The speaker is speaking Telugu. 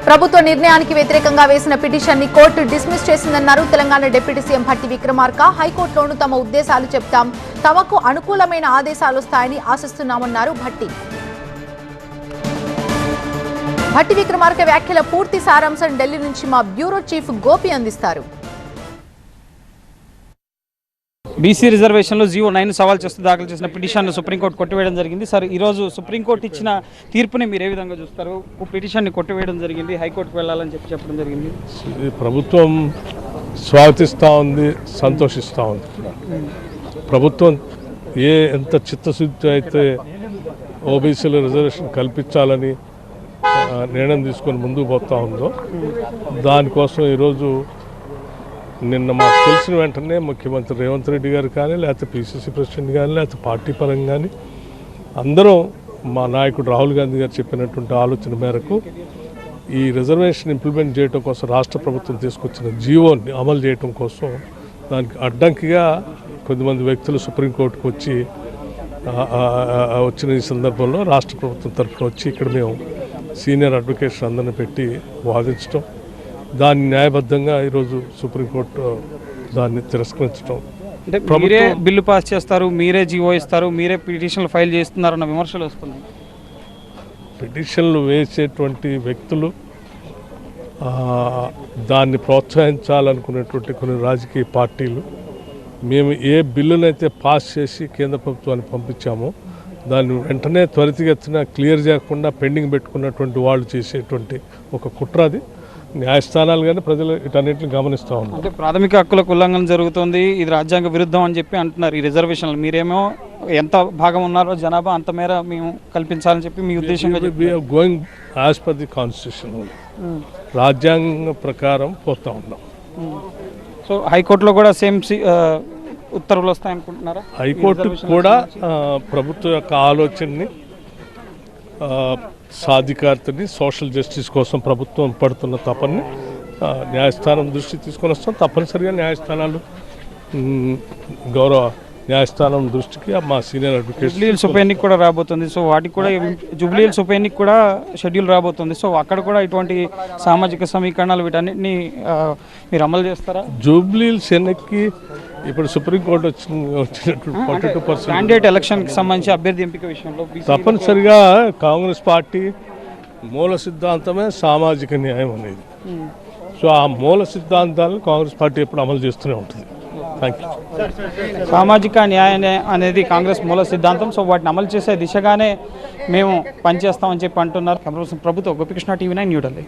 ప్రభుత్వ నిర్ణయానికి వ్యతిరేకంగా వేసిన పిటిషన్ ని కోర్టు డిస్మిస్ చేసిందన్నారు తెలంగాణ డిప్యూటీ సీఎం భట్టి విక్రమార్క. హైకోర్టులోనూ తమ ఉద్దేశాలు చెప్తాం, తమకు అనుకూలమైన ఆదేశాలు వస్తాయని ఆశిస్తున్నామన్నారు భట్టి. భట్టి విక్రమార్క వ్యాఖ్యల పూర్తి సారాంశం ఢిల్లీ నుంచి మా బ్యూరో చీఫ్ గోపి అందిస్తారు. బీసీ రిజర్వేషన్లో G09 సవాల్ చేస్తూ దాఖలు చేసిన పిటిషన్ను సుప్రీంకోర్టు కొట్టివేయడం జరిగింది. సార్, ఈరోజు సుప్రీంకోర్టు ఇచ్చిన తీర్పుని మీరు ఏ విధంగా చూస్తారు? పిటిషన్ని కొట్టివేయడం జరిగింది, హైకోర్టుకు వెళ్ళాలని చెప్పడం జరిగింది. ప్రభుత్వం స్వాగతిస్తూ ఉంది, సంతోషిస్తూ ఉంది. ప్రభుత్వం ఎంత చిత్తశుద్ధి అయితే ఓబీసీల రిజర్వేషన్ కల్పించాలని నిర్ణయం తీసుకొని ముందుకు పోతూ ఉందో, దానికోసం ఈరోజు నిన్న మాకు తెలిసిన వెంటనే ముఖ్యమంత్రి రేవంత్ రెడ్డి గారు కానీ, లేకపోతే పిసిసి ప్రెసిడెంట్ కానీ, లేకపోతే పార్టీ పరంగా కానీ అందరం మా నాయకుడు రాహుల్ గాంధీ గారు చెప్పినటువంటి ఆలోచన మేరకు ఈ రిజర్వేషన్ ఇంప్లిమెంట్ చేయడం కోసం రాష్ట్ర ప్రభుత్వం తీసుకొచ్చిన జీవోని అమలు చేయడం కోసం దానికి అడ్డంకిగా కొద్దిమంది వ్యక్తులు సుప్రీంకోర్టుకు వచ్చిన ఈ సందర్భంలో రాష్ట్ర ప్రభుత్వం తరఫున వచ్చి ఇక్కడ మేము సీనియర్ అడ్వకేట్స్ అందరిని పెట్టి వాదించడం, దాన్ని న్యాయబద్ధంగా ఈరోజు సుప్రీంకోర్టు దాన్ని తిరస్కరించడం. అంటే మీరే బిల్లు పాస్ చేస్తారు, మీరే జీవో ఇస్తారు, మీరే పిటిషన్లు ఫైల్ చేస్తున్నారన్న విమర్శలు వస్తున్నాయి. పిటిషన్లు వేసేటువంటి వ్యక్తులు దాన్ని ప్రోత్సహించాలనుకునేటువంటి కొన్ని రాజకీయ పార్టీలు మేము ఏ బిల్లునైతే పాస్ చేసి కేంద్ర ప్రభుత్వానికి పంపించామో దాన్ని వెంటనే త్వరితగతిన క్లియర్ చేయకుండా పెండింగ్ పెట్టుకున్నటువంటి వాళ్ళు చేసేటువంటి ఒక కుట్రది. న్యాయస్థానాలు కానీ ప్రజలు వీటన్నిటిని గమనిస్తూ ఉన్నారు. అంటే ప్రాథమిక హక్కులకు ఉల్లంఘన జరుగుతుంది, ఇది రాజ్యాంగ విరుద్ధం అని చెప్పి అంటున్నారు ఈ రిజర్వేషన్లు. మీరేమో ఎంత భాగం ఉన్నారో జనాభా అంత మేర మేము కల్పించాలని చెప్పి మీ ఉద్దేశంగా going as per the constitution, రాజ్యాంగం ప్రకారం పోతా ఉన్నాం. సో హైకోర్టులో కూడా సేమ్ ఉత్తర్వులు వస్తాయనుకుంటున్నారా? హైకోర్టు కూడా ప్రభుత్వం యొక్క ఆలోచనని, సాధికారతని, సోషల్ జస్టిస్ కోసం ప్రభుత్వం పడుతున్న తపని న్యాయస్థానం దృష్టి తీసుకొని వస్తాం. తప్పనిసరిగా న్యాయస్థానాలు గౌరవ న్యాయస్థానం దృష్టికి మా సీనియర్ అడ్వకేట్ జూబ్లీహిల్స్ ఉప ఎన్నిక కూడా రాబోతుంది. సో వాటికి కూడా జూబ్లీహిల్స్ ఉప ఎన్నిక కూడా షెడ్యూల్ రాబోతుంది. సో అక్కడ కూడా ఇటువంటి సామాజిక సమీకరణాలు వీటన్నిటిని మీరు అమలు చేస్తారా? జూబ్లీహిల్స్ ఎన్నికకి ఇప్పుడు సుప్రీంకోర్టు వచ్చినటువంటి 42% క్యాండిడేట్ ఎలక్షన్కి సంబంధించి అభ్యర్థి ఎంపిక విషయంలో తప్పనిసరిగా కాంగ్రెస్ పార్టీ మూల సిద్ధాంతమే సామాజిక న్యాయం అనేది. సో ఆ మూల సిద్ధాంతాలను కాంగ్రెస్ పార్టీ ఎప్పుడు అమలు చేస్తూనే ఉంటుంది. Thank you. సామాజిక న్యాయం అనేది కాంగ్రెస్ మూల సిద్ధాంతం. సో వాటిని అమలు చేసే దిశగానే మేము పనిచేస్తామని చెప్పి అంటున్నారు. ప్రభుత్వ గోపికృష్ణ, TV9 న్యూఢిల్లీ.